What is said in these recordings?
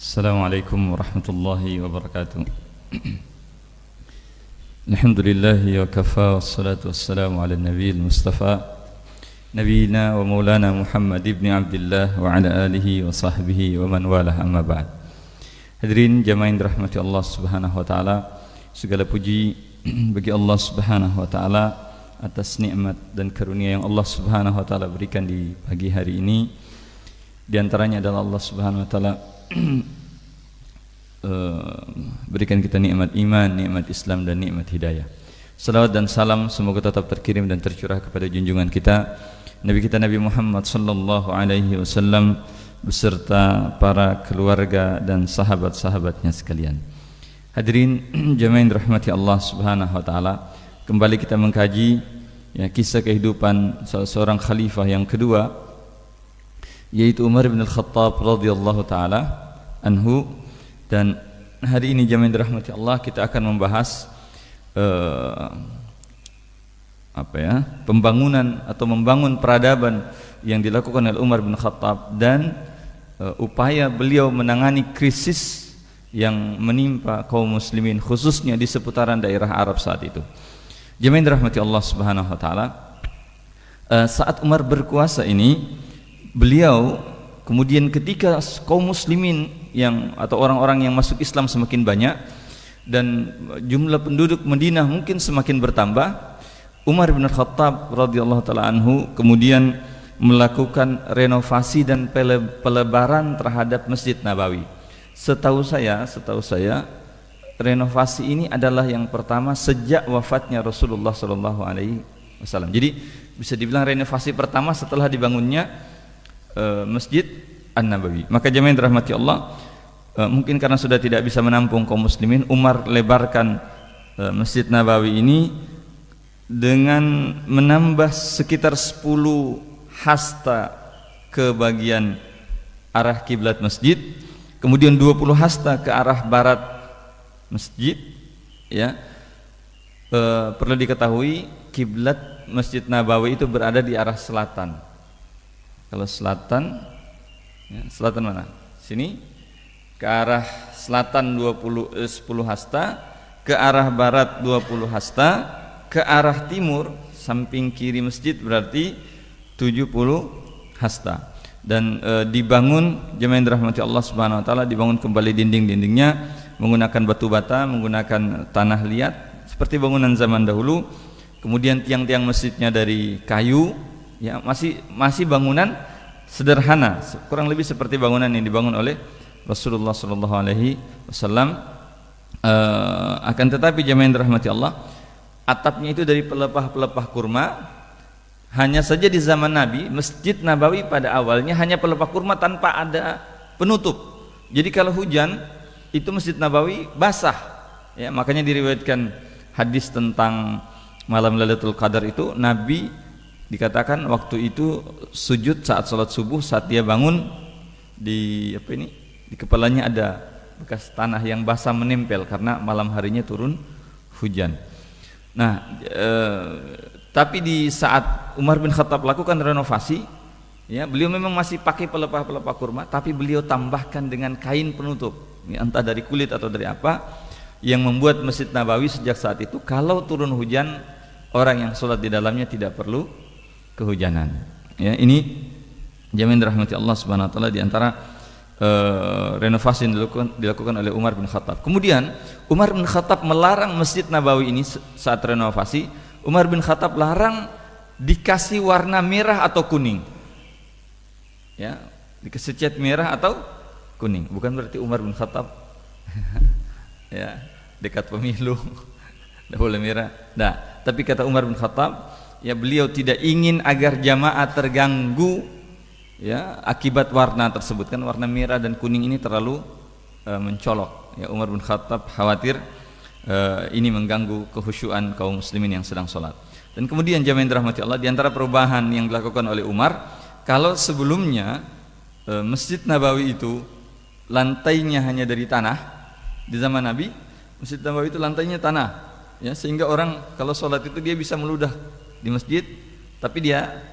Assalamualaikum warahmatullahi wabarakatuh. Alhamdulillahi wa kafa wassalatu wassalamu ala nabiyil mustafa nabiyina wa maulana Muhammad ibn Abdullah wa ala alihi wa sahbihi wa man walah, amma ba'd. Hadirin jamaah yang dirahmati Allah Subhanahu wa taala, segala puji bagi Allah Subhanahu wa taala atas nikmat dan karunia yang Allah Subhanahu wa taala berikan di pagi hari ini. Di antaranya adalah Allah Subhanahu wa taala berikan kita nikmat iman, nikmat Islam dan nikmat hidayah. Salawat dan salam semoga tetap terkirim dan tercurah kepada junjungan kita Nabi Muhammad sallallahu alaihi wasallam beserta para keluarga dan sahabat-sahabatnya sekalian. Hadirin jamaah yang dirahmati Allah Subhanahu wa taala, kembali kita mengkaji kisah kehidupan salah seorang khalifah yang kedua, yaitu Umar bin Al-Khattab radhiyallahu taala anhu. Dan hari ini jamaah yang dirahmati Allah, kita akan membahas pembangunan atau membangun peradaban yang dilakukan oleh Umar bin Khattab dan upaya beliau menangani krisis yang menimpa kaum muslimin khususnya di seputaran daerah Arab saat itu. Jamaah yang dirahmati Allah Subhanahu wa taala, saat Umar berkuasa ini, beliau kemudian ketika kaum muslimin atau orang-orang yang masuk Islam semakin banyak dan jumlah penduduk Madinah mungkin semakin bertambah, Umar bin Khattab radhiyallahu taala anhu kemudian melakukan renovasi dan pelebaran terhadap Masjid Nabawi. Setahu saya renovasi ini adalah yang pertama sejak wafatnya Rasulullah sallallahu alaihi wasallam. Jadi bisa dibilang renovasi pertama setelah dibangunnya Masjid An-Nabawi. Maka jemaah yang dirahmati Allah, mungkin karena sudah tidak bisa menampung kaum muslimin, Umar lebarkan Masjid Nabawi ini dengan menambah sekitar 10 hasta ke bagian arah kiblat masjid, kemudian 20 hasta ke arah barat masjid. Perlu diketahui kiblat Masjid Nabawi itu berada di arah selatan. Kalau selatan, selatan mana? Sini ke arah selatan 10 hasta, ke arah barat 20 hasta, ke arah timur samping kiri masjid berarti 70 hasta. Dan dibangun, jemaah yang dirahmati Allah Subhanahu wa taala, dibangun kembali dinding-dindingnya menggunakan batu bata, menggunakan tanah liat seperti bangunan zaman dahulu. Kemudian tiang-tiang masjidnya dari kayu, masih bangunan sederhana, kurang lebih seperti bangunan yang dibangun oleh Rasulullah sallallahu alaihi wasallam. Akan tetapi jemaah yang dirahmati Allah, atapnya itu dari pelepah-pelepah kurma. Hanya saja di zaman Nabi, Masjid Nabawi pada awalnya hanya pelepah kurma tanpa ada penutup. Jadi kalau hujan itu Masjid Nabawi basah. Makanya diriwayatkan hadis tentang malam Lailatul Qadar itu, Nabi dikatakan waktu itu sujud saat sholat subuh, saat dia bangun di kepalanya ada bekas tanah yang basah menempel karena malam harinya turun hujan. Nah, tapi di saat Umar bin Khattab lakukan renovasi, beliau memang masih pakai pelepah-pelepah kurma, tapi beliau tambahkan dengan kain penutup, entah dari kulit atau dari apa, yang membuat Masjid Nabawi sejak saat itu kalau turun hujan, orang yang sholat di dalamnya tidak perlu kehujanan. Ini jamaah yang dirahmati Allah Subhanahu wa taala, di antara renovasi yang dilakukan oleh Umar bin Khattab. Kemudian Umar bin Khattab melarang Masjid Nabawi ini saat renovasi, Umar bin Khattab larang dikasih warna merah atau kuning. Dikasih cat merah atau kuning. Bukan berarti Umar bin Khattab dekat pemilu tidak boleh merah. Nah, tapi kata Umar bin Khattab, beliau tidak ingin agar jamaah terganggu akibat warna tersebut, kan warna merah dan kuning ini terlalu mencolok. Umar bin Khattab khawatir ini mengganggu kekhusyuan kaum muslimin yang sedang sholat. Dan kemudian jamaah yang dirahmati Allah, di antara perubahan yang dilakukan oleh Umar, kalau sebelumnya Masjid Nabawi itu lantainya hanya dari tanah, di zaman Nabi Masjid Nabawi itu lantainya tanah, sehingga orang kalau sholat itu dia bisa meludah di masjid, tapi dia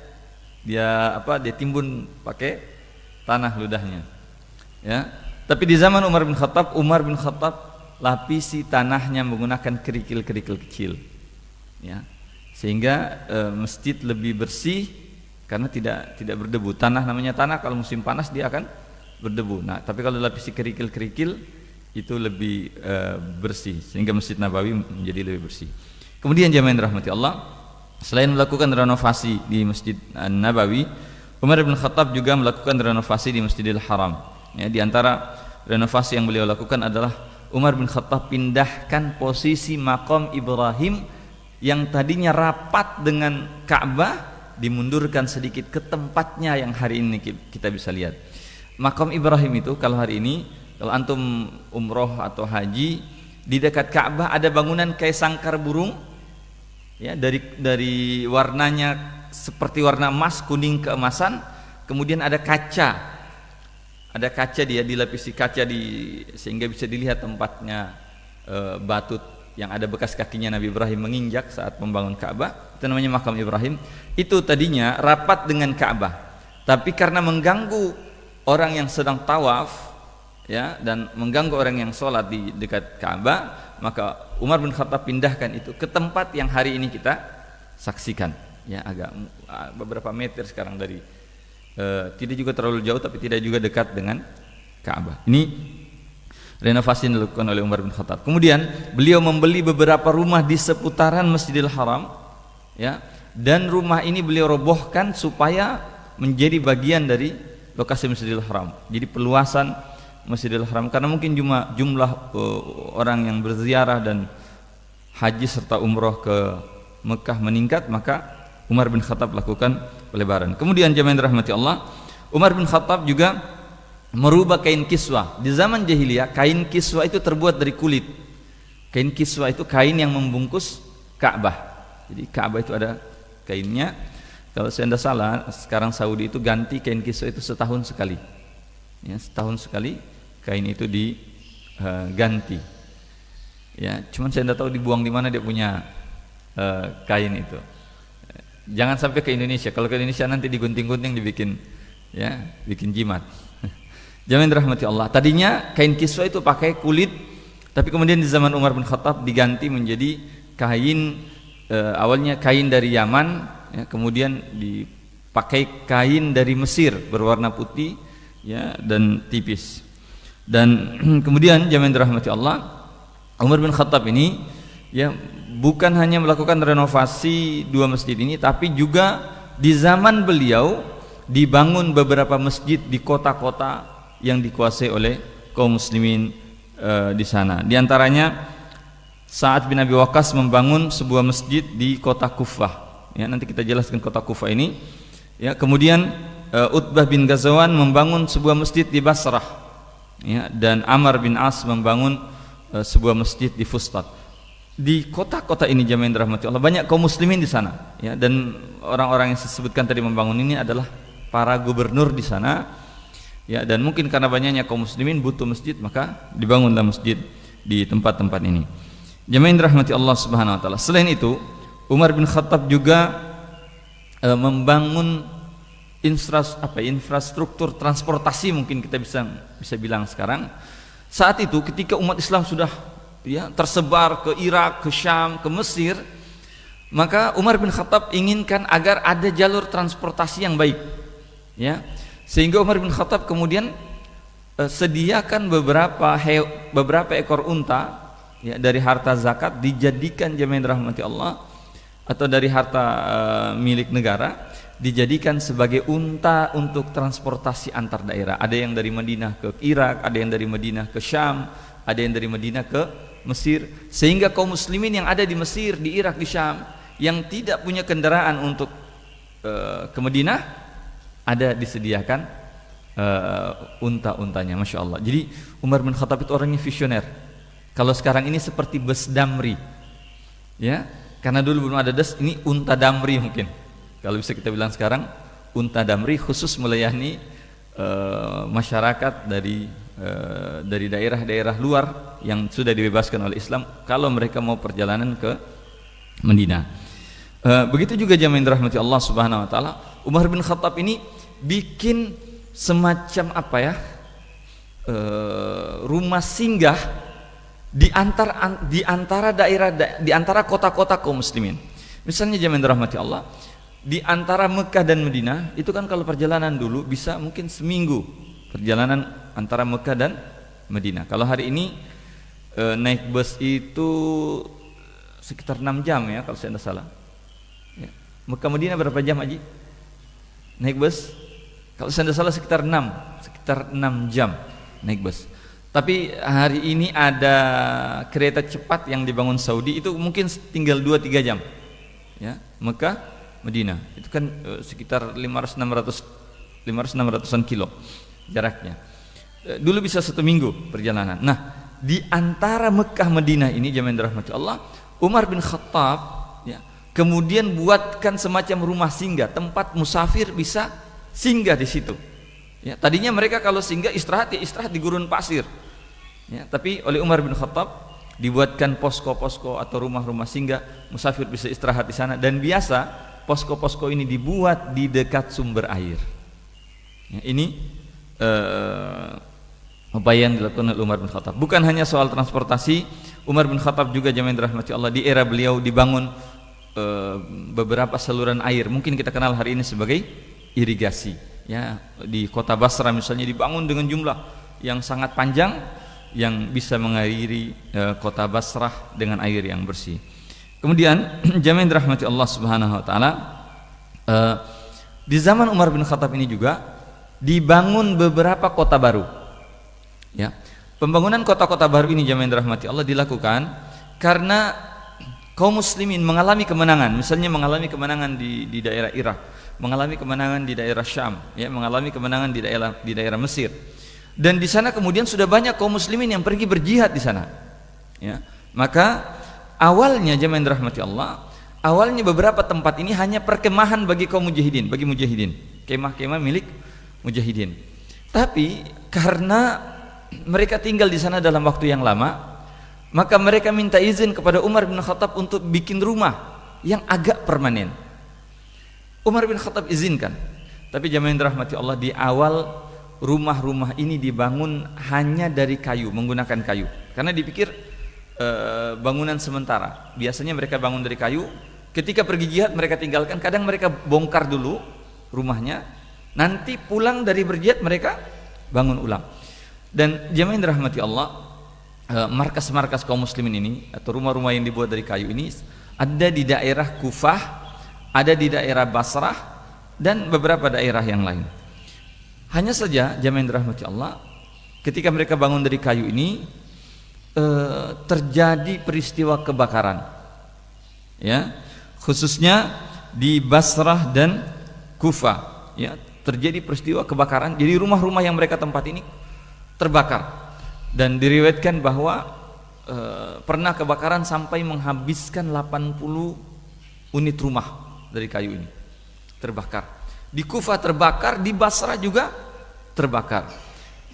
timbun pakai tanah ludahnya. Tapi di zaman Umar bin Khattab lapisi tanahnya menggunakan kerikil-kerikil kecil, ya, sehingga masjid lebih bersih karena tidak berdebu. Tanah namanya tanah, kalau musim panas dia akan berdebu. Nah, tapi kalau dilapisi kerikil-kerikil itu lebih bersih, sehingga Masjid Nabawi menjadi lebih bersih. Kemudian jamaah yang dirahmati Allah, selain melakukan renovasi di Masjid Nabawi, Umar bin Khattab juga melakukan renovasi di Masjidil Haram. Ya, di antara renovasi yang beliau lakukan adalah Umar bin Khattab pindahkan posisi maqam Ibrahim yang tadinya rapat dengan Ka'bah, dimundurkan sedikit ke tempatnya yang hari ini kita bisa lihat. Maqam Ibrahim itu kalau hari ini, kalau antum umroh atau haji, di dekat Ka'bah ada bangunan kayak sangkar burung, ya, dari warnanya seperti warna emas, kuning keemasan, kemudian ada kaca. Ada kaca, dia dilapisi kaca sehingga bisa dilihat tempatnya batu yang ada bekas kakinya Nabi Ibrahim menginjak saat membangun Ka'bah. Itu namanya makam Ibrahim. Itu tadinya rapat dengan Ka'bah, tapi karena mengganggu orang yang sedang tawaf, ya, dan mengganggu orang yang sholat di dekat Ka'bah, maka Umar bin Khattab pindahkan itu ke tempat yang hari ini kita saksikan, ya, agak beberapa meter sekarang dari tidak juga terlalu jauh tapi tidak juga dekat dengan Ka'bah. Ini renovasi yang dilakukan oleh Umar bin Khattab. Kemudian beliau membeli beberapa rumah di seputaran Masjidil Haram, ya, dan rumah ini beliau robohkan supaya menjadi bagian dari lokasi Masjidil Haram. Jadi perluasan Masjidil Haram, karena mungkin jumlah orang yang berziarah dan haji serta umroh ke Mekah meningkat, maka Umar bin Khattab lakukan pelebaran. Kemudian jamaah yang dirahmati Allah, Umar bin Khattab juga merubah kain kiswah. Di zaman jahiliyah kain kiswah itu terbuat dari kulit. Kain kiswah itu kain yang membungkus Ka'bah. Jadi Ka'bah itu ada kainnya. Kalau saya tidak salah, sekarang Saudi itu ganti kain kiswah itu setahun sekali, ya, setahun sekali kain itu diganti, ya. Cuman saya tidak tahu dibuang di mana dia punya kain itu. Jangan sampai ke Indonesia. Kalau ke Indonesia nanti digunting-gunting, dibikin, ya, bikin jimat. Jamaah yang dirahmati Allah, tadinya kain kiswah itu pakai kulit, tapi kemudian di zaman Umar bin Khattab diganti menjadi kain, awalnya kain dari Yaman, ya, kemudian dipakai kain dari Mesir berwarna putih, ya, dan tipis. Dan kemudian jamaah yang dirahmati Allah, Umar bin Khattab ini, ya, bukan hanya melakukan renovasi dua masjid ini, tapi juga di zaman beliau dibangun beberapa masjid di kota-kota yang dikuasai oleh kaum muslimin di sana. Di antaranya Sa'ad bin Abi Waqqas membangun sebuah masjid di kota Kufah, ya, nanti kita jelaskan kota Kufah ini, ya. Kemudian Utbah bin Ghazwan membangun sebuah masjid di Basrah, ya, dan Amr bin As membangun sebuah masjid di Fustat. Di kota-kota ini jamaah yang dirahmati Allah, banyak kaum muslimin di sana, ya, dan orang-orang yang saya sebutkan tadi membangun ini adalah para gubernur di sana, ya, dan mungkin karena banyaknya kaum muslimin butuh masjid, maka dibangunlah masjid di tempat-tempat ini. Jamaah yang dirahmati Allah Subhanahu wa taala. Selain itu, Umar bin Khattab juga membangun infrastruktur transportasi, mungkin kita bisa bilang sekarang. Saat itu ketika umat Islam sudah, ya, tersebar ke Irak, ke Syam, ke Mesir, maka Umar bin Khattab inginkan agar ada jalur transportasi yang baik, ya, sehingga Umar bin Khattab kemudian sediakan beberapa ekor unta, ya, dari harta zakat, dijadikan jamaah yang dirahmati Allah, atau dari harta milik negara, dijadikan sebagai unta untuk transportasi antar daerah. Ada yang dari Madinah ke Irak, ada yang dari Madinah ke Syam, ada yang dari Madinah ke Mesir, sehingga kaum muslimin yang ada di Mesir, di Irak, di Syam, yang tidak punya kendaraan untuk ke Madinah, ada disediakan unta-untanya, masya Allah. Jadi Umar bin Khattab itu orangnya visioner. Kalau sekarang ini seperti bus damri, ya, karena dulu belum ada bus, ini unta damri mungkin. Kalau bisa kita bilang sekarang unta damri, khusus melayani masyarakat dari daerah-daerah luar yang sudah dibebaskan oleh Islam kalau mereka mau perjalanan ke Madinah. Begitu juga jamaah yang dirahmati Allah Subhanahu wa taala, Umar bin Khattab ini bikin semacam rumah singgah di antara daerah, di antara kota-kota kaum muslimin. Misalnya jemaah rahmati Allah, di antara Mekah dan Madinah itu kan kalau perjalanan dulu bisa mungkin seminggu perjalanan antara Mekah dan Madinah. Kalau hari ini naik bus itu sekitar 6 jam ya kalau saya tidak salah ya. Mekah Madinah berapa jam Haji? Naik bus kalau saya tidak salah sekitar 6 jam naik bus. Tapi hari ini ada kereta cepat yang dibangun Saudi, itu mungkin tinggal 2-3 jam ya, Mekah Madinah itu kan sekitar 500-600an kilo jaraknya. Dulu bisa 1 minggu perjalanan. Nah, di antara Mekah Madinah ini jemaah dirahmati Allah, Umar bin Khattab ya, kemudian buatkan semacam rumah singgah, tempat musafir bisa singgah di situ. Ya, tadinya mereka kalau singgah istirahat di gurun pasir. Ya, tapi oleh Umar bin Khattab dibuatkan posko-posko atau rumah-rumah singgah, musafir bisa istirahat di sana, dan biasa posko-posko ini dibuat di dekat sumber air. Ya, ini upaya yang dilakukan oleh Umar bin Khattab. Bukan hanya soal transportasi, Umar bin Khattab juga jemaah dirahmati Allah, di era beliau dibangun beberapa saluran air, mungkin kita kenal hari ini sebagai irigasi. Ya, di kota Basra misalnya dibangun dengan jumlah yang sangat panjang yang bisa mengairi kota Basrah dengan air yang bersih. Kemudian jemaah dirahmati Allah Subhanahu wa taala, di zaman Umar bin Khattab ini juga dibangun beberapa kota baru. Ya. Pembangunan kota-kota baru ini jemaah dirahmati Allah dilakukan karena kaum muslimin mengalami kemenangan, misalnya mengalami kemenangan di daerah Irak, mengalami kemenangan di daerah Syam, ya, mengalami kemenangan di daerah Mesir. Dan di sana kemudian sudah banyak kaum muslimin yang pergi berjihad di sana. Ya. Maka awalnya jemaah dirahmati Allah, awalnya beberapa tempat ini hanya perkemahan bagi kaum mujahidin, bagi mujahidin, kemah-kemah milik mujahidin. Tapi karena mereka tinggal di sana dalam waktu yang lama, maka mereka minta izin kepada Umar bin Khattab untuk bikin rumah yang agak permanen. Umar bin Khattab izinkan. Tapi jemaah dirahmati Allah, di awal rumah-rumah ini dibangun hanya dari kayu, menggunakan kayu, karena dipikir bangunan sementara. Biasanya mereka bangun dari kayu, ketika pergi jihad mereka tinggalkan, kadang mereka bongkar dulu rumahnya, nanti pulang dari berjihad mereka bangun ulang. Dan jemaah yang dirahmati Allah, markas-markas kaum muslimin ini atau rumah-rumah yang dibuat dari kayu ini ada di daerah Kufah, ada di daerah Basrah, dan beberapa daerah yang lain. Hanya saja jemaah yang dirahmati Allah, ketika mereka bangun dari kayu ini terjadi peristiwa kebakaran, ya, khususnya di Basrah dan Kufah, ya, terjadi peristiwa kebakaran. Jadi rumah-rumah yang mereka tempat ini terbakar, dan diriwayatkan bahwa pernah kebakaran sampai menghabiskan 80 unit rumah dari kayu ini terbakar. Di Kufah terbakar, di Basrah juga terbakar.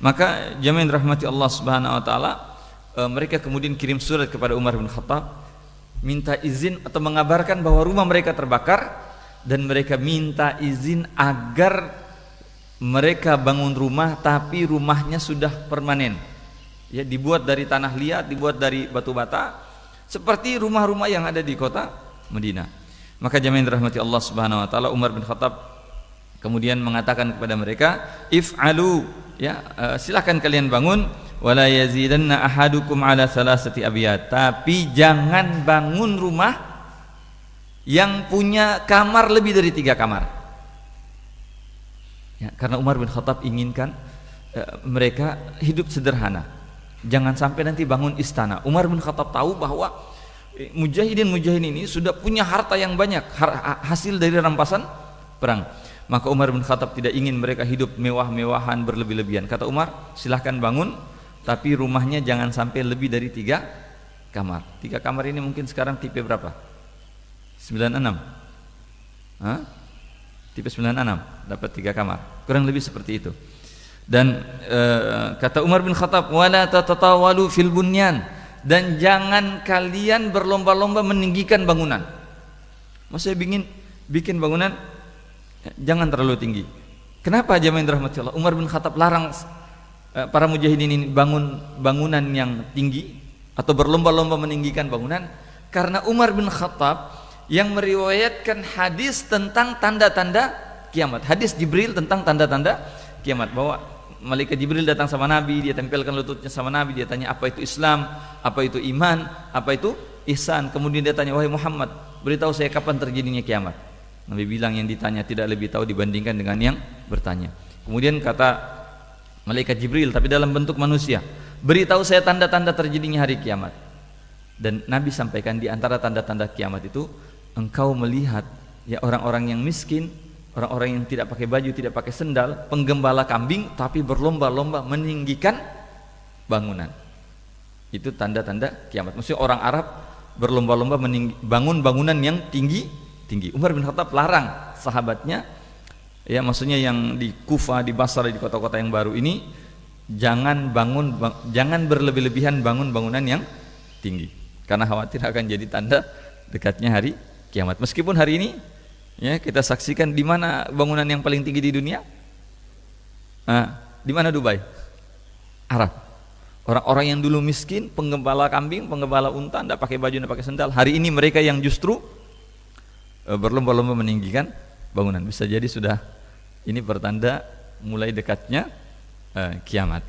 Maka jemaah yang dirahmati Allah Subhanahu wa taala, mereka kemudian kirim surat kepada Umar bin Khattab, minta izin atau mengabarkan bahwa rumah mereka terbakar, dan mereka minta izin agar mereka bangun rumah, tapi rumahnya sudah permanen, ya, dibuat dari tanah liat, dibuat dari batu bata, seperti rumah-rumah yang ada di kota Madinah. Maka jemaah yang dirahmati Allah Subhanahu wa taala, Umar bin Khattab kemudian mengatakan kepada mereka, if'alu, ya, silakan kalian bangun, wala yazidanna ahadukum ala salasati abyat, tapi jangan bangun rumah yang punya kamar lebih dari 3 kamar. Ya, karena Umar bin Khattab inginkan mereka hidup sederhana, jangan sampai nanti bangun istana. Umar bin Khattab tahu bahwa mujahidin ini sudah punya harta yang banyak, hasil dari rampasan perang. Maka Umar bin Khattab tidak ingin mereka hidup mewah-mewahan, berlebih-lebihan. Kata Umar, silahkan bangun, tapi rumahnya jangan sampai lebih dari 3 kamar. 3 kamar ini mungkin sekarang tipe berapa? 96. Hah? Tipe 96 dapat 3 kamar, kurang lebih seperti itu. Dan kata Umar bin Khattab, wala tatatawalu fil bunyan, dan jangan kalian berlomba-lomba meninggikan bangunan. Maksudnya bikin bangunan jangan terlalu tinggi. Kenapa jemaah yang dirahmati Allah? Umar bin Khattab larang para mujahidin ini bangun bangunan yang tinggi atau berlomba-lomba meninggikan bangunan? Karena Umar bin Khattab yang meriwayatkan hadis tentang tanda-tanda kiamat, hadis Jibril tentang tanda-tanda kiamat, bahwa malaikat Jibril datang sama Nabi, dia tempelkan lututnya sama Nabi, dia tanya apa itu Islam, apa itu iman, apa itu ihsan. Kemudian dia tanya, wahai Muhammad, beritahu saya kapan terjadinya kiamat. Nabi bilang yang ditanya tidak lebih tahu dibandingkan dengan yang bertanya. Kemudian kata malaikat Jibril tapi dalam bentuk manusia, beritahu saya tanda-tanda terjadinya hari kiamat. Dan Nabi sampaikan di antara tanda-tanda kiamat itu, engkau melihat ya orang-orang yang miskin, orang-orang yang tidak pakai baju, tidak pakai sendal, penggembala kambing tapi berlomba-lomba meninggikan bangunan. Itu tanda-tanda kiamat. Maksudnya orang Arab berlomba-lomba bangun bangunan yang tinggi. Umar bin Khattab larang sahabatnya, ya maksudnya yang di Kufah, di Basra, di kota-kota yang baru ini, jangan berlebih-lebihan bangun bangunan yang tinggi, karena khawatir akan jadi tanda dekatnya hari kiamat. Meskipun hari ini ya kita saksikan di mana bangunan yang paling tinggi di dunia, di mana? Dubai, Arab. Orang-orang yang dulu miskin, penggembala kambing, penggembala unta, tidak pakai baju, tidak pakai sendal, hari ini mereka yang justru berlomba-lomba meninggikan bangunan. Bisa jadi sudah ini pertanda mulai dekatnya kiamat.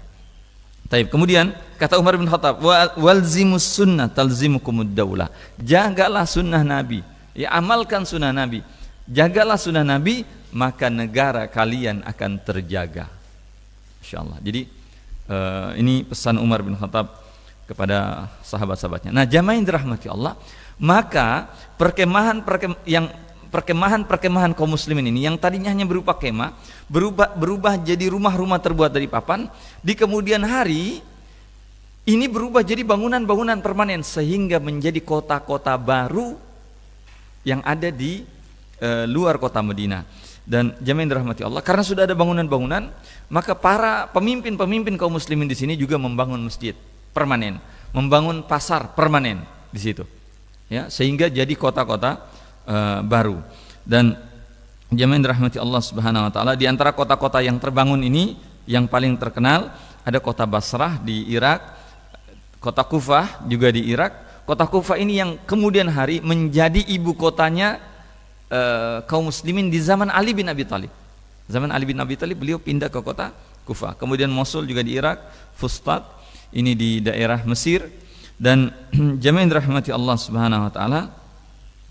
Taib. Kemudian kata Umar bin Khattab, walzimus sunnah talzimukumud daulah. Jagalah sunnah Nabi, ya amalkan sunnah Nabi. Jagalah sunnah Nabi, maka negara kalian akan terjaga. Insyaallah. Jadi ini pesan Umar bin Khattab kepada sahabat-sahabatnya. Nah, jamaah yang dirahmati Allah, maka perkemahan kaum muslimin ini yang tadinya hanya berupa kemah berubah jadi rumah-rumah terbuat dari papan, di kemudian hari ini berubah jadi bangunan-bangunan permanen sehingga menjadi kota-kota baru yang ada di luar kota Madinah. Dan jamaah yang dirahmati Allah, karena sudah ada bangunan-bangunan, maka para pemimpin kaum muslimin di sini juga membangun masjid permanen, membangun pasar permanen di situ. Ya, sehingga jadi kota-kota baru. Dan jamaah yang dirahmati Allah Subhanahu wa taala, di antara kota-kota yang terbangun ini yang paling terkenal ada kota Basrah di Irak, kota Kufah juga di Irak. Kota Kufah ini yang kemudian hari menjadi ibu kotanya kaum muslimin di zaman Ali bin Abi Thalib. Zaman Ali bin Abi Thalib beliau pindah ke kota Kufah. Kemudian Mosul juga di Irak, Fustat ini di daerah Mesir. Dan jamaah yang dirahmati Allah Subhanahu wa taala,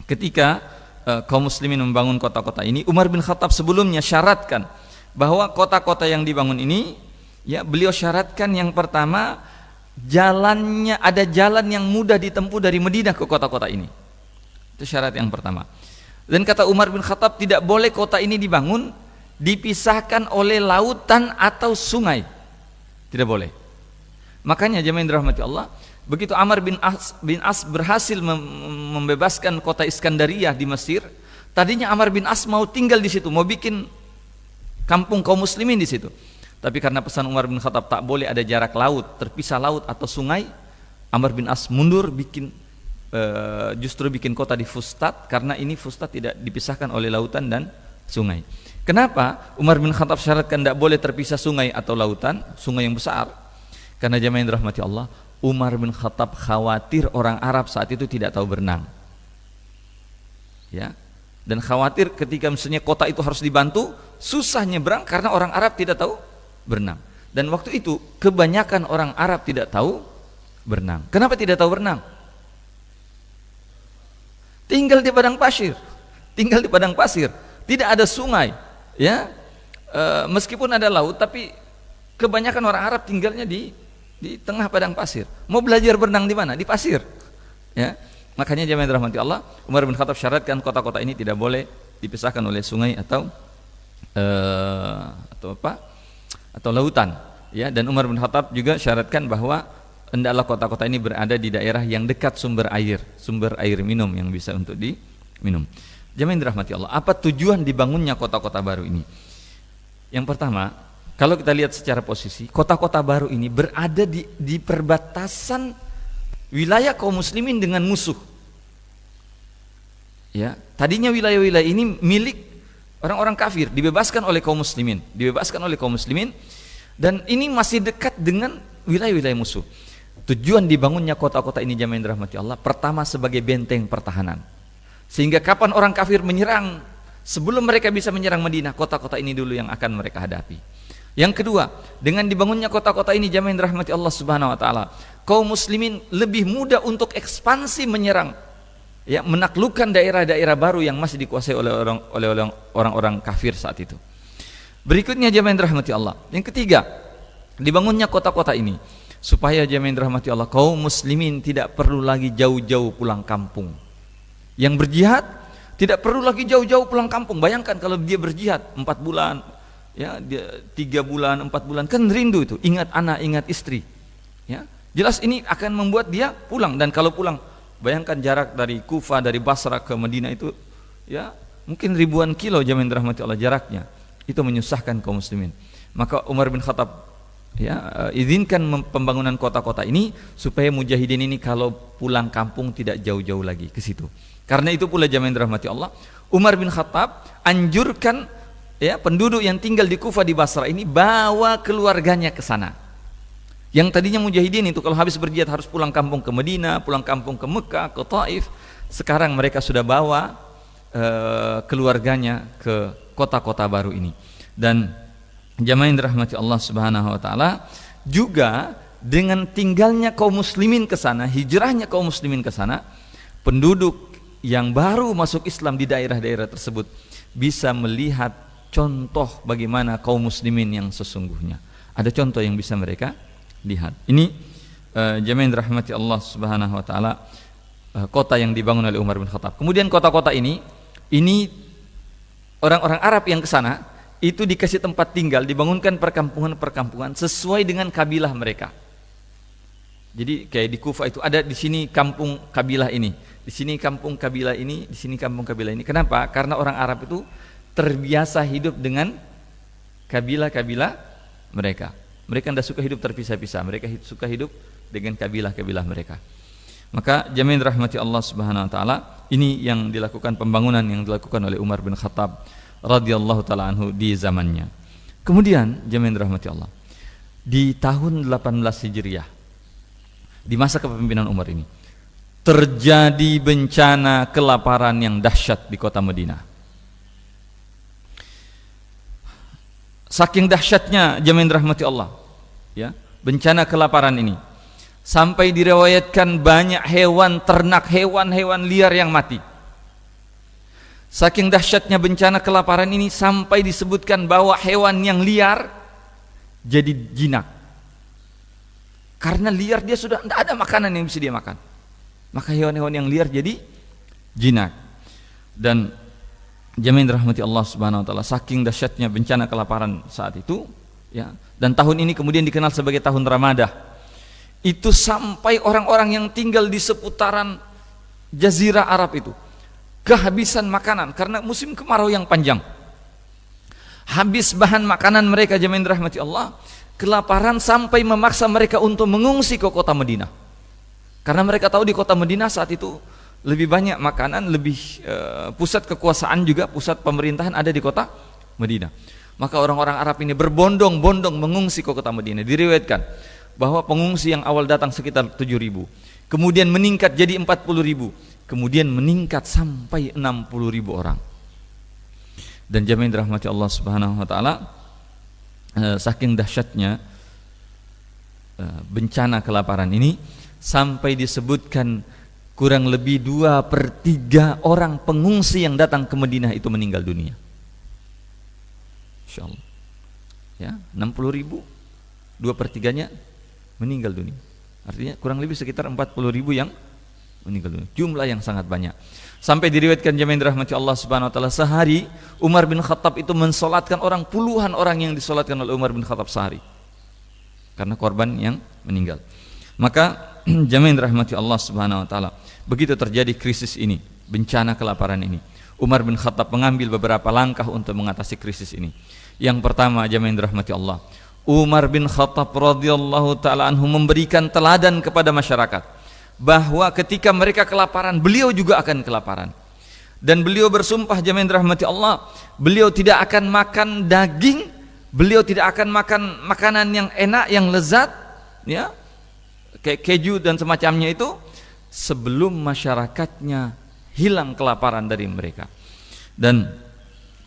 ketika kaum muslimin membangun kota-kota ini, Umar bin Khattab sebelumnya syaratkan bahwa kota-kota yang dibangun ini, ya beliau syaratkan yang pertama jalannya, ada jalan yang mudah ditempuh dari Madinah ke kota-kota ini. Itu syarat yang pertama. Dan kata Umar bin Khattab, tidak boleh kota ini dibangun dipisahkan oleh lautan atau sungai. Tidak boleh. Makanya jamaah yang dirahmati Allah, begitu Amr bin As berhasil membebaskan kota Iskandariyah di Mesir, tadinya Amr bin As mau tinggal di situ, mau bikin kampung kaum muslimin di situ. Tapi karena pesan Umar bin Khattab tak boleh ada jarak laut, terpisah laut atau sungai, Amr bin As mundur justru bikin kota di Fustat, karena ini Fustat tidak dipisahkan oleh lautan dan sungai. Kenapa Umar bin Khattab syaratkan tidak boleh terpisah sungai atau lautan, sungai yang besar? Karena jamaah yang dirahmati Allah, Umar bin Khattab khawatir orang Arab saat itu tidak tahu berenang, ya, dan khawatir ketika misalnya kota itu harus dibantu, susah nyebrang karena orang Arab tidak tahu berenang. Dan waktu itu kebanyakan orang Arab tidak tahu berenang. Kenapa tidak tahu berenang? Tinggal di padang pasir, tidak ada sungai, ya, meskipun ada laut, tapi kebanyakan orang Arab tinggalnya di tengah padang pasir. Mau belajar berenang di mana? Di pasir. Ya. Makanya jamaah yang dirahmati Allah, Umar bin Khattab syaratkan kota-kota ini tidak boleh dipisahkan oleh sungai atau lautan. Ya. Dan Umar bin Khattab juga syaratkan bahwa hendaklah kota-kota ini berada di daerah yang dekat sumber air minum yang bisa untuk diminum. Jamaah yang dirahmati Allah, apa tujuan dibangunnya kota-kota baru ini? Yang pertama, kalau kita lihat secara posisi, kota-kota baru ini berada di perbatasan wilayah kaum muslimin dengan musuh. Ya, tadinya wilayah-wilayah ini milik orang-orang kafir, dibebaskan oleh kaum muslimin. Dan ini masih dekat dengan wilayah-wilayah musuh. Tujuan dibangunnya kota-kota ini jamaah yang dirahmati Allah, pertama sebagai benteng pertahanan. Sehingga kapan orang kafir menyerang, sebelum mereka bisa menyerang Madinah, kota-kota ini dulu yang akan mereka hadapi. Yang kedua, dengan dibangunnya kota-kota ini jamaah yang dirahmati Allah Subhanahu wa taala, kaum muslimin lebih mudah untuk ekspansi menyerang, ya, menaklukkan daerah-daerah baru yang masih dikuasai oleh orang-orang kafir saat itu. Berikutnya jamaah yang dirahmati Allah, yang ketiga, dibangunnya kota-kota ini supaya jamaah yang dirahmati Allah, kaum muslimin tidak perlu lagi jauh-jauh pulang kampung. Yang berjihad tidak perlu lagi jauh-jauh pulang kampung. Bayangkan kalau dia berjihad 4 bulan, ya, dia 3 bulan, 4 bulan, kan rindu itu, ingat anak, ingat istri, ya. Jelas ini akan membuat dia pulang. Dan kalau pulang, bayangkan jarak dari Kufah, dari Basra ke Madinah itu, ya, mungkin ribuan kilo jamaah yang dirahmati Allah jaraknya. Itu menyusahkan kaum muslimin. Maka Umar bin Khattab, ya, izinkan pembangunan kota-kota ini supaya mujahidin ini kalau pulang kampung tidak jauh-jauh lagi ke situ. Karena itu pula jamaah yang dirahmati Allah, Umar bin Khattab anjurkan, ya, penduduk yang tinggal di Kufah, di Basra ini bawa keluarganya ke sana. Yang tadinya mujahidin itu kalau habis berjihad harus pulang kampung ke Madinah, pulang kampung ke Mekah, ke Taif. Sekarang mereka sudah bawa keluarganya ke kota-kota baru ini. Dan jamaah yang dirahmati Allah Subhanahu wa taala, juga dengan tinggalnya kaum muslimin ke sana, hijrahnya kaum muslimin ke sana, penduduk yang baru masuk Islam di daerah-daerah tersebut bisa melihat contoh bagaimana kaum muslimin yang sesungguhnya. Ada contoh yang bisa mereka lihat. Ini jamaah yang dirahmati Allah Subhanahu wa taala, kota yang dibangun oleh Umar bin Khattab. Kemudian kota-kota ini orang-orang Arab yang ke sana itu dikasih tempat tinggal, dibangunkan perkampungan-perkampungan sesuai dengan kabilah mereka. Jadi kayak di Kufah itu ada di sini kampung kabilah ini, di sini kampung kabilah ini, di sini kampung kabilah ini. Kenapa? Karena orang Arab itu terbiasa hidup dengan kabilah-kabilah mereka. Mereka tidak suka hidup terpisah-pisah, mereka suka hidup dengan kabilah-kabilah mereka. Maka jamaah yang dirahmati Allah Subhanahu wa taala, ini yang dilakukan, pembangunan yang dilakukan oleh Umar bin Khattab radhiyallahu taala anhu di zamannya. Kemudian jamaah yang dirahmati Allah, di tahun 18 Hijriah, di masa kepemimpinan Umar ini, terjadi bencana kelaparan yang dahsyat di kota Madinah. Saking dahsyatnya jamaah yang dirahmati Allah, ya, bencana kelaparan ini, sampai diriwayatkan banyak hewan ternak, hewan-hewan liar yang mati. Saking dahsyatnya bencana kelaparan ini sampai disebutkan bahwa hewan yang liar jadi jinak. Karena liar, dia sudah tidak ada makanan yang bisa dia makan. Maka hewan-hewan yang liar jadi jinak. Dan jamaah yang dirahmati Allah Subhanahu wa taala, saking dahsyatnya bencana kelaparan saat itu, ya, dan tahun ini kemudian dikenal sebagai tahun Ramadah. Itu sampai orang-orang yang tinggal di seputaran Jazirah Arab itu kehabisan makanan karena musim kemarau yang panjang. Habis bahan makanan mereka jamaah yang dirahmati Allah, kelaparan sampai memaksa mereka untuk mengungsi ke kota Madinah. Karena mereka tahu di kota Madinah saat itu lebih banyak makanan, lebih pusat kekuasaan juga, pusat pemerintahan ada di kota Madinah. Maka orang-orang Arab ini berbondong-bondong mengungsi ke kota Madinah. Diriwayatkan bahwa pengungsi yang awal datang sekitar 7.000, kemudian meningkat jadi 40.000, kemudian meningkat sampai 60.000 orang. Dan jamaah yang dirahmati Allah Subhanahu wa taala, saking dahsyatnya bencana kelaparan ini sampai disebutkan kurang lebih 2/3 orang pengungsi yang datang ke Madinah itu meninggal dunia. Insyaallah, ya, 60.000, 2/3-nya meninggal dunia. Artinya kurang lebih sekitar 40.000 yang meninggal dunia. Jumlah yang sangat banyak. Sampai diriwayatkan jamaah yang dirahmati Allah Subhanahu wa taala, sehari Umar bin Khattab itu mensolatkan orang, puluhan orang yang disolatkan oleh Umar bin Khattab sehari karena korban yang meninggal. Maka jamaah yang dirahmati Allah Subhanahu wa taala, begitu terjadi krisis ini, bencana kelaparan ini, Umar bin Khattab mengambil beberapa langkah untuk mengatasi krisis ini. Yang pertama jamaah yang dirahmati Allah, Umar bin Khattab radhiyallahu taala anhu memberikan teladan kepada masyarakat bahwa ketika mereka kelaparan, beliau juga akan kelaparan. Dan beliau bersumpah jamaah yang dirahmati Allah, beliau tidak akan makan daging beliau tidak akan makan makanan yang enak, yang lezat, ya, kayak keju dan semacamnya itu, sebelum masyarakatnya hilang kelaparan dari mereka. Dan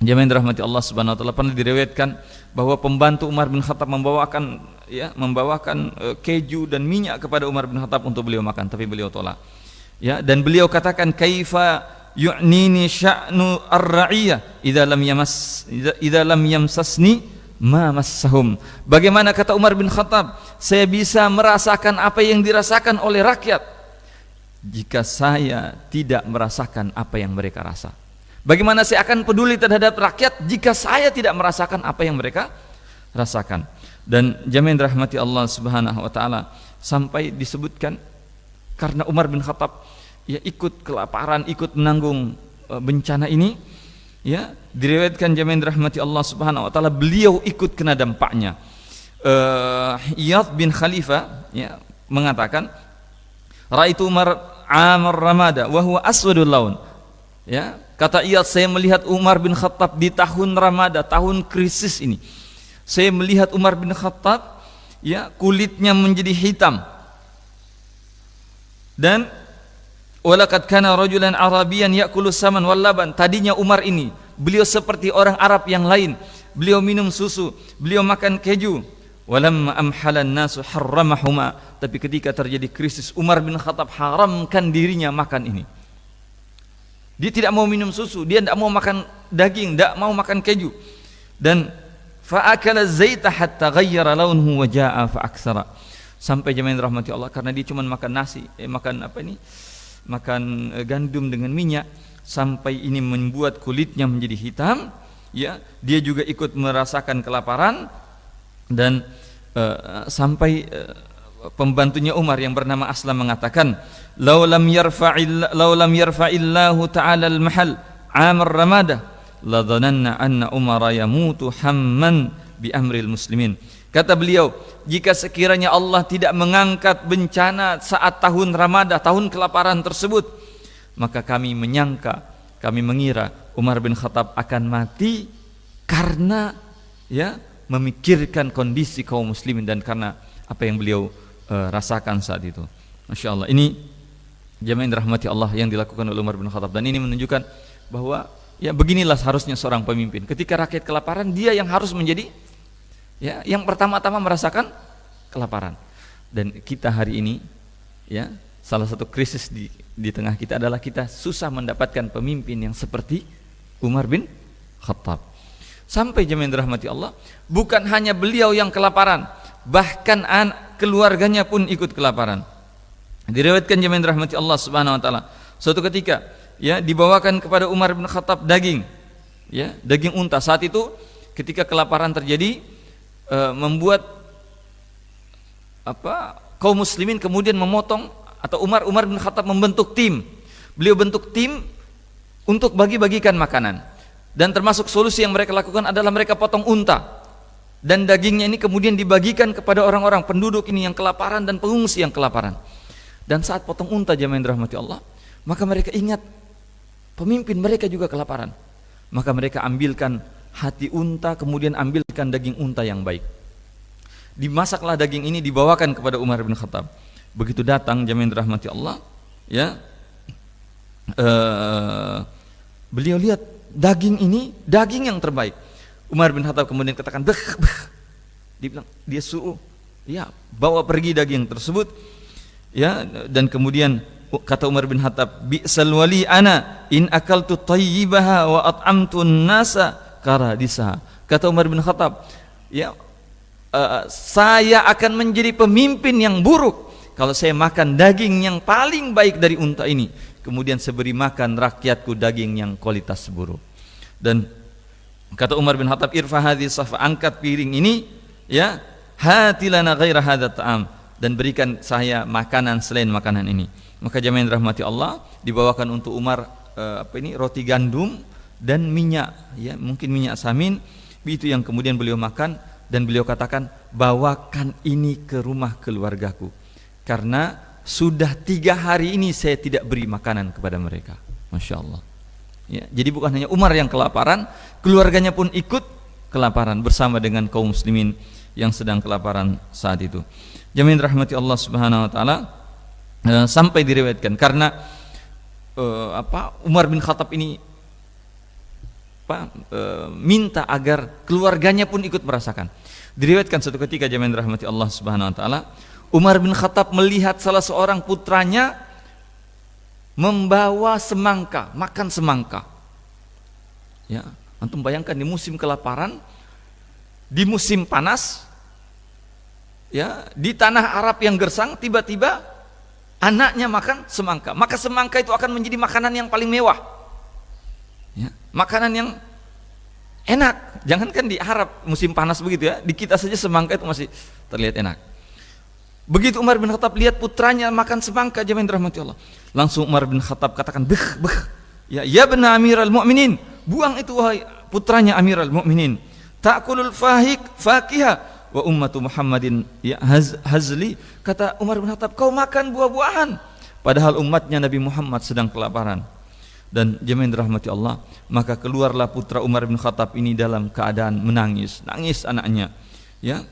jamaah yang dirahmati Allah Subhanahu wa taala, pernah diriwayatkan bahwa pembantu Umar bin Khattab membawakan keju dan minyak kepada Umar bin Khattab untuk beliau makan, tapi beliau tolak. Ya, dan beliau katakan, kaifa yu'nini sya'nu ar-ra'iyah idza lam yamsasni ma massahum. Bagaimana, kata Umar bin Khattab, saya bisa merasakan apa yang dirasakan oleh rakyat jika saya tidak merasakan apa yang mereka rasa. Bagaimana saya akan peduli terhadap rakyat jika saya tidak merasakan apa yang mereka rasakan. Dan jamaah yang dirahmati Allah Subhanahu wa taala, sampai disebutkan karena Umar bin Khattab ya ikut kelaparan, ikut menanggung bencana ini, ya, diriwayatkan jamaah yang dirahmati Allah Subhanahu wa taala, beliau ikut kena dampaknya. Iyad bin Khalifah, ya, mengatakan, ra'aitu Umar amar ramada wa huwa aswadul laun. Ya, kata Iyad, saya melihat Umar bin Khattab di tahun Ramada, tahun krisis ini. Saya melihat Umar bin Khattab, ya, kulitnya menjadi hitam. Dan walaqad kana rajulan arabiyan ya'kulu saman wal laban. Tadinya Umar ini, beliau seperti orang Arab yang lain. Beliau minum susu, beliau makan keju. Walamma amhalan nasu harramahuma. Tapi ketika terjadi krisis, Umar bin Khattab haramkan dirinya makan ini. Dia tidak mau minum susu, dia tidak mau makan daging, tidak mau makan keju. Dan fa'akala zaita hatta ghayyara launuhu wa jaa'a fa'aksara. Sampai jemaah yang dirahmati Allah, karena dia cuma makan nasi, makan gandum dengan minyak, sampai ini membuat kulitnya menjadi hitam, ya, dia juga ikut merasakan kelaparan. Dan sampai pembantunya Umar yang bernama Aslam mengatakan, "Lau lam yarfa'illahu ta'ala al-mahal 'amar ramadah la dhananna anna Umar yamutu hamman bi amril muslimin." Kata beliau, jika sekiranya Allah tidak mengangkat bencana saat tahun Ramadah, tahun kelaparan tersebut, maka kami mengira Umar bin Khattab akan mati karena, ya, memikirkan kondisi kaum muslimin dan karena apa yang beliau rasakan saat itu. Masya Allah, ini jamaah yang dirahmati Allah yang dilakukan oleh Umar bin Khattab. Dan ini menunjukkan bahwa, ya, beginilah seharusnya seorang pemimpin. Ketika rakyat kelaparan, dia yang harus menjadi, ya, yang pertama-tama merasakan kelaparan. Dan kita hari ini, ya, salah satu krisis di tengah kita adalah kita susah mendapatkan pemimpin yang seperti Umar bin Khattab. Sampai jemaah yang dirahmati Allah, bukan hanya beliau yang kelaparan, bahkan keluarganya pun ikut kelaparan. Diriwayatkan jemaah yang dirahmati Allah Subhanahu wa taala, suatu ketika, ya, dibawakan kepada Umar bin Khattab daging, ya, daging unta. Saat itu ketika kelaparan terjadi, membuat kaum muslimin kemudian memotong, atau Umar bin Khattab membentuk tim. Beliau bentuk tim untuk bagi-bagikan makanan. Dan termasuk solusi yang mereka lakukan adalah mereka potong unta, dan dagingnya ini kemudian dibagikan kepada orang-orang penduduk ini yang kelaparan dan pengungsi yang kelaparan. Dan saat potong unta, jemaah yang dirahmati Allah, maka mereka ingat pemimpin mereka juga kelaparan. Maka mereka ambilkan hati unta, kemudian ambilkan daging unta yang baik. Dimasaklah daging ini, dibawakan kepada Umar bin Khattab. Begitu datang jemaah yang dirahmati Allah, ya, beliau lihat daging ini daging yang terbaik. Umar bin Khattab kemudian katakan, "Beh." Dia suruh, ya, bawa pergi daging tersebut, ya. Dan kemudian kata Umar bin Khattab, "Bi'sal wali ana in akaltu tayyibaha wa at'amtu an-nasa karadisa." Kata Umar bin Khattab, ya, saya akan menjadi pemimpin yang buruk kalau saya makan daging yang paling baik dari unta ini, kemudian seberi makan rakyatku daging yang kualitas buruk. Dan kata Umar bin Khattab, "Irfa hadhihi safa," angkat piring ini, ya, "hatilana ghaira hadha ta'am," dan berikan saya makanan selain makanan ini. Maka jemaah yang dirahmati Allah, dibawakan untuk Umar roti gandum dan minyak, ya, mungkin minyak samin. Itu yang kemudian beliau makan, dan beliau katakan, "Bawakan ini ke rumah keluargaku, karena sudah 3 hari ini saya tidak beri makanan kepada mereka." Masya Allah, ya, jadi bukan hanya Umar yang kelaparan, keluarganya pun ikut, kelaparan bersama dengan kaum muslimin yang sedang kelaparan saat itu. Jamaah rahmati Allah Subhanahu wa taala, sampai diriwayatkan karena Umar bin Khattab ini minta agar keluarganya pun ikut merasakan. Diriwayatkan suatu ketika jamaah rahmati Allah Subhanahu wa taala, Umar bin Khattab melihat salah seorang putranya membawa semangka, makan semangka. Ya, antum bayangkan di musim kelaparan, di musim panas, ya, di tanah Arab yang gersang, tiba-tiba anaknya makan semangka. Maka semangka itu akan menjadi makanan yang paling mewah. Ya, makanan yang enak. Jangankan di Arab musim panas begitu ya, di kita saja semangka itu masih terlihat enak. Begitu Umar bin Khattab lihat putranya makan semangka, jamaah dirahmati Allah, langsung Umar bin Khattab katakan, "Bih, ya bena Amirul Mukminin, buang itu wahai putranya Amirul Mukminin. Ta'kulul fakiha wa ummatu Muhammadin ya hazli." Kata Umar bin Khattab, "Kau makan buah-buahan, padahal umatnya Nabi Muhammad sedang kelaparan." Dan jemaah dirahmati Allah, maka keluarlah putra Umar bin Khattab ini dalam keadaan nangis anaknya, ya.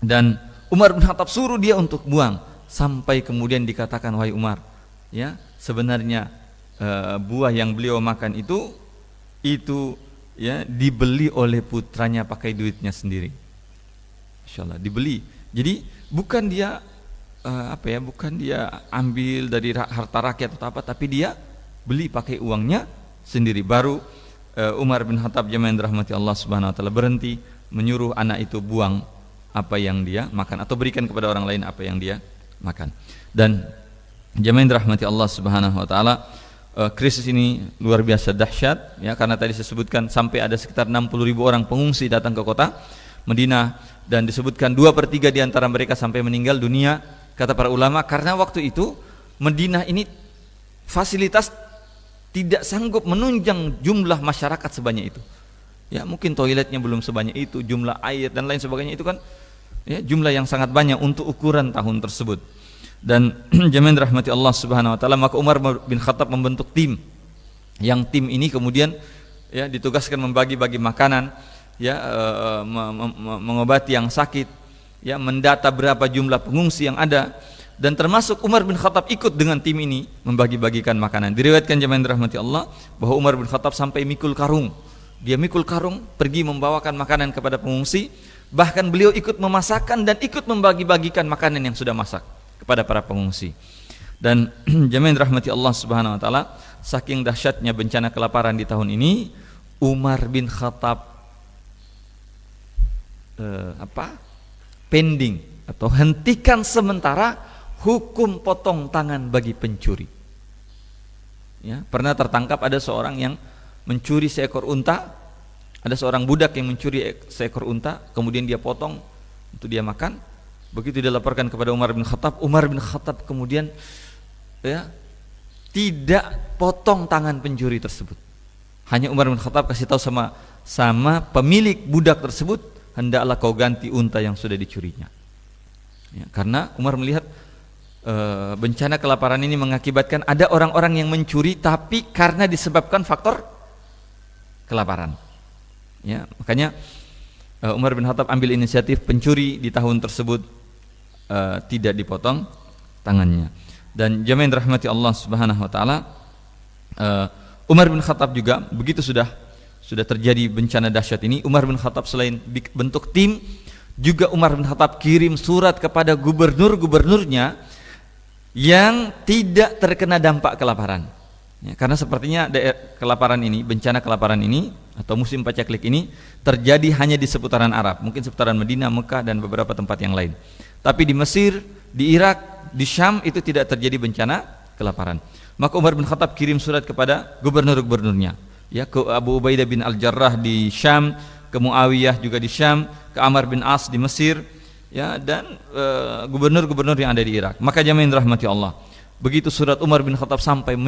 Dan Umar bin Khattab suruh dia untuk buang, sampai kemudian dikatakan, "Wahai Umar, ya, sebenarnya buah yang beliau makan itu ya dibeli oleh putranya pakai duitnya sendiri." Insyaallah dibeli. Jadi bukan dia bukan dia ambil dari harta rakyat atau apa, tapi dia beli pakai uangnya sendiri. Baru Umar bin Khattab jamaah rahmati Allah Subhanahu wa taala berhenti menyuruh anak itu buang apa yang dia makan atau berikan kepada orang lain apa yang dia makan. Dan jamaah rahmati Allah Subhanahu wa taala, krisis ini luar biasa dahsyat, ya, karena tadi saya sebutkan sampai ada sekitar 60.000 orang pengungsi datang ke kota Madinah, dan disebutkan 2/3 di antara mereka sampai meninggal dunia, kata para ulama, karena waktu itu Madinah ini fasilitas tidak sanggup menunjang jumlah masyarakat sebanyak itu. Ya, mungkin toiletnya belum sebanyak itu, jumlah air dan lain sebagainya itu kan, ya, jumlah yang sangat banyak untuk ukuran tahun tersebut. Dan jamaah rahmati Allah Subhanahu wa taala, maka Umar bin Khattab membentuk tim, yang tim ini kemudian ya ditugaskan membagi-bagi makanan, ya, mengobati yang sakit, ya, mendata berapa jumlah pengungsi yang ada, dan termasuk Umar bin Khattab ikut dengan tim ini membagi-bagikan makanan. Diriwayatkan jamaah rahmati Allah bahwa Umar bin Khattab sampai mikul karung. Dia mikul karung pergi membawakan makanan kepada pengungsi, bahkan beliau ikut memasakkan dan ikut membagi-bagikan makanan yang sudah masak kepada para pengungsi. Dan jamaah rahmati Allah Subhanahu wa taala, saking dahsyatnya bencana kelaparan di tahun ini, Umar bin Khattab pending atau hentikan sementara hukum potong tangan bagi pencuri. Ya, pernah tertangkap ada seorang yang mencuri seekor unta, ada seorang budak yang mencuri seekor unta, kemudian dia potong untuk dia makan. Begitu dia laporkan kepada Umar bin Khattab, Umar bin Khattab kemudian, ya, tidak potong tangan pencuri tersebut. Hanya Umar bin Khattab kasih tahu sama pemilik budak tersebut, hendaklah kau ganti unta yang sudah dicurinya. Ya, karena Umar melihat bencana kelaparan ini mengakibatkan ada orang-orang yang mencuri tapi karena disebabkan faktor kelaparan. Ya, makanya Umar bin Khattab ambil inisiatif pencuri di tahun tersebut tidak dipotong tangannya. Dan jamaah rahmati Allah Subhanahu wa taala, Umar bin Khattab juga begitu sudah terjadi bencana dahsyat ini, Umar bin Khattab selain bentuk tim, juga Umar bin Khattab kirim surat kepada gubernur-gubernurnya yang tidak terkena dampak kelaparan. Ya, karena sepertinya kelaparan ini, bencana kelaparan ini atau musim paceklik ini terjadi hanya di seputaran Arab, mungkin seputaran Madinah, Mekah dan beberapa tempat yang lain. Tapi di Mesir, di Irak, di Syam itu tidak terjadi bencana kelaparan. Maka Umar bin Khattab kirim surat kepada gubernur-gubernurnya, ya, ke Abu Ubaidah bin Al-Jarrah di Syam, ke Muawiyah juga di Syam, ke Amr bin As di Mesir, ya, dan gubernur-gubernur yang ada di Irak. Maka jamaah rahmati Allah, begitu surat Umar bin Khattab sampai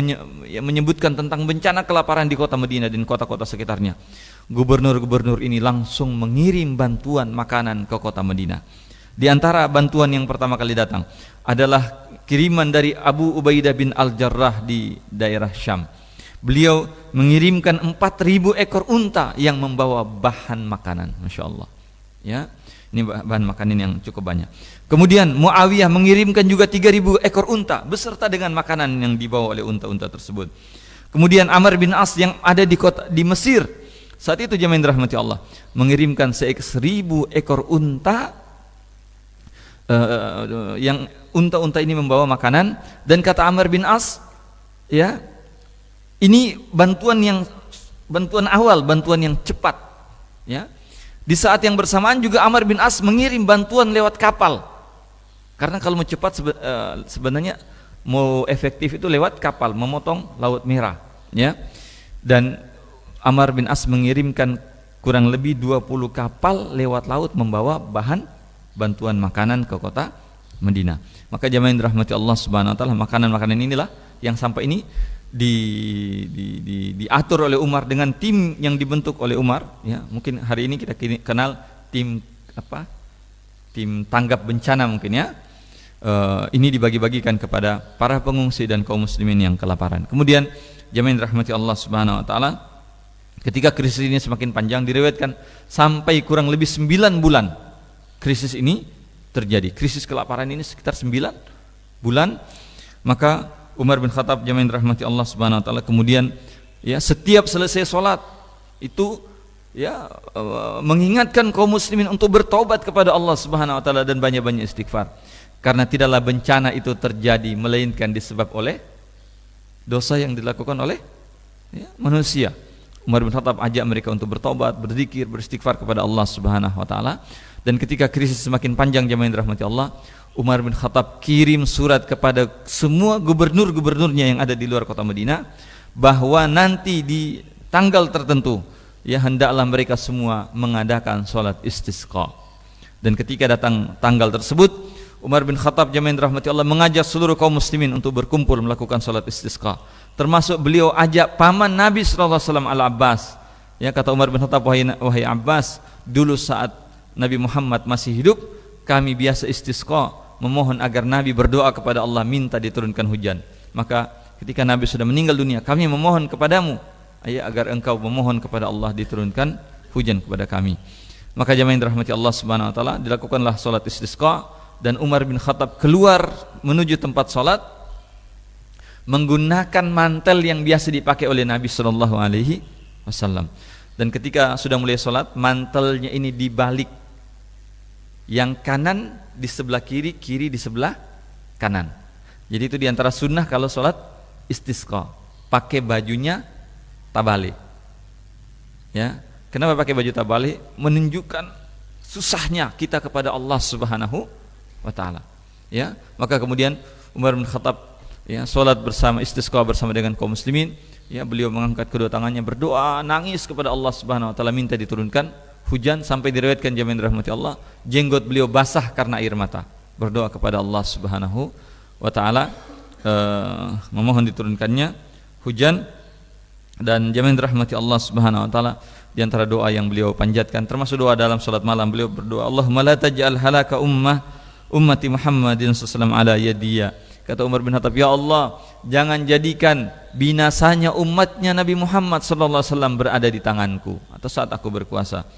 menyebutkan tentang bencana kelaparan di kota Madinah dan kota-kota sekitarnya, gubernur-gubernur ini langsung mengirim bantuan makanan ke kota Madinah. Di antara bantuan yang pertama kali datang adalah kiriman dari Abu Ubaidah bin Al-Jarrah di daerah Syam. Beliau mengirimkan 4.000 ekor unta yang membawa bahan makanan, Masya Allah. Ya, ini bahan makanan yang cukup banyak. Kemudian Muawiyah mengirimkan juga 3.000 ekor unta beserta dengan makanan yang dibawa oleh unta-unta tersebut. Kemudian Amr bin As yang ada di Mesir saat itu, jemaah yang dirahmati Allah, mengirimkan 1.000 ekor unta, yang unta-unta ini membawa makanan. Dan kata Amr bin As, ya, ini bantuan awal, bantuan yang cepat, ya. Di saat yang bersamaan juga Amr bin As mengirim bantuan lewat kapal. Karena kalau mau cepat sebenarnya mau efektif itu lewat kapal, memotong Laut Merah, ya. Dan Amr bin As mengirimkan kurang lebih 20 kapal lewat laut membawa bahan bantuan makanan ke kota Madinah. Maka jemaah yang dirahmati Allah Subhanahu wa taala, makanan-makanan inilah yang sampai ini diatur oleh Umar dengan tim yang dibentuk oleh Umar, ya. Mungkin hari ini kita kenal tim apa? Tim tanggap bencana mungkin, ya. Ini dibagi-bagikan kepada para pengungsi dan kaum muslimin yang kelaparan. Kemudian jemaah yang dirahmati Allah Subhanahu wa taala, ketika krisis ini semakin panjang, diriwayatkan sampai kurang lebih 9 bulan krisis ini terjadi. Krisis kelaparan ini sekitar 9 bulan. Maka Umar bin Khattab, jemaah yang dirahmati Allah Subhanahu wa taala, kemudian ya setiap selesai sholat itu ya mengingatkan kaum muslimin untuk bertobat kepada Allah Subhanahu wa taala dan banyak-banyak istighfar. Karena tidaklah bencana itu terjadi melainkan disebab oleh dosa yang dilakukan oleh manusia. Umar bin Khattab ajak mereka untuk bertobat, berzikir, beristighfar kepada Allah Subhanahu wa taala. Dan ketika krisis semakin panjang, jemaah yang dirahmati Allah, Umar bin Khattab kirim surat kepada semua gubernur-gubernurnya yang ada di luar kota Madinah bahwa nanti di tanggal tertentu ya hendaklah mereka semua mengadakan sholat istisqa. Dan ketika datang tanggal tersebut, Umar bin Khattab, jemaah yang dirahmati Allah, mengajak seluruh kaum muslimin untuk berkumpul melakukan sholat istisqa. Termasuk beliau ajak paman Nabi SAW Al-Abbas. Ya, kata Umar bin Khattab, wahai Abbas, dulu saat Nabi Muhammad masih hidup, kami biasa istisqa, memohon agar Nabi berdoa kepada Allah minta diturunkan hujan. Maka ketika Nabi sudah meninggal dunia, kami memohon kepadamu agar engkau memohon kepada Allah diturunkan hujan kepada kami. Maka jemaah yang dirahmati Allah Subhanahu wa taala, dilakukanlah salat istisqa dan Umar bin Khattab keluar menuju tempat salat menggunakan mantel yang biasa dipakai oleh Nabi sallallahu alaihi wasallam. Dan ketika sudah mulai salat, mantelnya ini dibalik, yang kanan di sebelah kiri, kiri di sebelah kanan. Jadi itu diantara sunnah kalau sholat istisqa, pakai bajunya tabalik. Ya, kenapa pakai baju tabalik? Menunjukkan susahnya kita kepada Allah Subhanahu wa taala. Ya, maka kemudian Umar bin Khattab ya sholat bersama, istisqa bersama dengan kaum muslimin. Ya, beliau mengangkat kedua tangannya berdoa, nangis kepada Allah Subhanahu wa taala minta diturunkan hujan, sampai diriwayatkan jemaah yang dirahmati Allah, jenggot beliau basah karena air mata. Berdoa kepada Allah Subhanahu wa taala memohon diturunkannya hujan. Dan jemaah yang dirahmati Allah Subhanahu wa taala, di antara doa yang beliau panjatkan termasuk doa dalam salat malam, beliau berdoa, Allahumma la taj'al halaka ummati Muhammadin sallallahu ala yadiya. Kata Umar bin Khattab, ya Allah, jangan jadikan binasanya umatnya Nabi Muhammad sallallahu alaihi wasallam berada di tanganku atau saat aku berkuasa.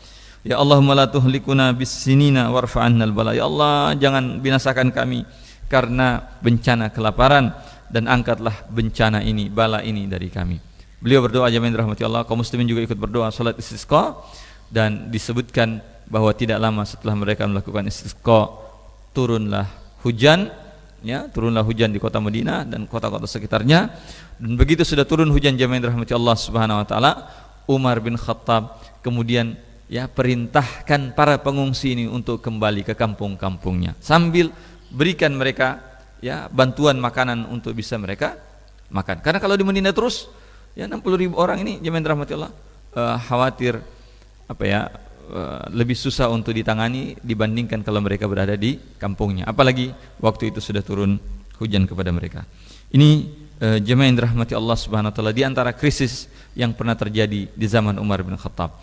Ya Allahumma la tuhlikuna bis-sinina warfa'annal bala. Ya Allah, jangan binasakan kami karena bencana kelaparan dan angkatlah bencana ini, bala ini dari kami. Beliau berdoa, jemaah yang dirahmati Allah, kaum muslimin juga ikut berdoa salat istisqa. Dan disebutkan bahwa tidak lama setelah mereka melakukan istisqa, turunlah hujan, ya, turunlah hujan di kota Madinah dan kota-kota sekitarnya. Dan begitu sudah turun hujan, jemaah yang dirahmati Allah Subhanahu wa taala, Umar bin Khattab kemudian ya perintahkan para pengungsi ini untuk kembali ke kampung-kampungnya sambil berikan mereka ya bantuan makanan untuk bisa mereka makan. Karena kalau di Madinah terus ya 60.000 orang ini, jemaah yang dirahmati Allah, khawatir lebih susah untuk ditangani dibandingkan kalau mereka berada di kampungnya. Apalagi waktu itu sudah turun hujan kepada mereka. Ini jemaah yang dirahmati Allah Subhanahu wa taala, di antara krisis yang pernah terjadi di zaman Umar bin Khattab.